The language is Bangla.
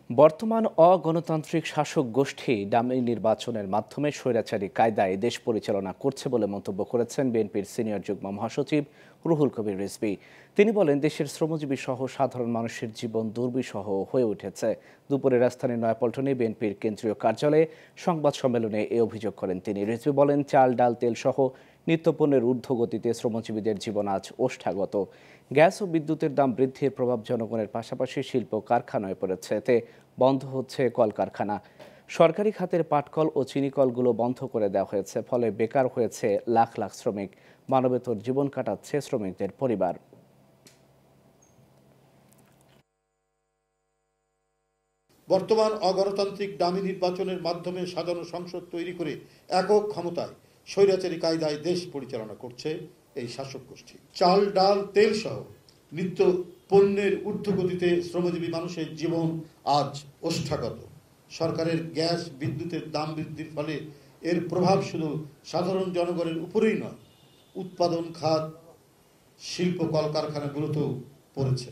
বর্তমান অগণতান্ত্রিক শাসক গোষ্ঠী ডামি নির্বাচনের মাধ্যমে স্বৈরাচারী কায়দায় দেশ পরিচালনা করছে বলে মন্তব্য করেছেন বিএনপির সিনিয়র যুগ্ম মহাসচিব রুহুল কবির রিজভী। তিনি বলেন, দেশের শ্রমজীবী সহ সাধারণ মানুষের জীবন দুর্বিষহ হয়ে উঠেছে। দুপুরে রাজধানীর নয়াপল্টনে বিএনপির কেন্দ্রীয় কার্যালয়ে সংবাদ সম্মেলনে এ অভিযোগ করেন তিনি। রিজভী বলেন, চাল, ডাল, তেল সহ নিত্যপণ্যের ঊর্ধ্বগতিতে শ্রমজীবীদের জীবন আজ ওষ্ঠাগত। গ্যাস ও বিদ্যুতের দাম বৃদ্ধির প্রভাব জনগণের পাশাপাশি শিল্প কারখানায় পড়েছে। এতে বন্ধ হচ্ছে কলকারখানা। সরকারি খাতের পাটকল ও চিনিকলগুলো বন্ধ করে দেওয়া হয়েছে। ফলে বেকার হয়েছে লাখ লাখ শ্রমিক। মানবেতর জীবন কাটাচ্ছে শ্রমিকদের পরিবার। বর্তমান অগণতান্ত্রিক ডামি নির্বাচনের মাধ্যমে সাজানো সংসদ তৈরি করে একক ক্ষমতায় স্বৈরাচারী কায়দায় দেশ পরিচালনা করছে এই শাসক গোষ্ঠী। চাল, ডাল, তেল সহ নিত্য পণ্যের ঊর্ধ্বগতিতে শ্রমজীবী মানুষের জীবন আজ ওষ্ঠাগত। সরকারের গ্যাস, বিদ্যুতের দাম বৃদ্ধির ফলে এর প্রভাব শুধু সাধারণ জনগণের উপরেই নয়, উৎপাদন খাত, শিল্প কলকারখানাগুলোতেও পড়েছে।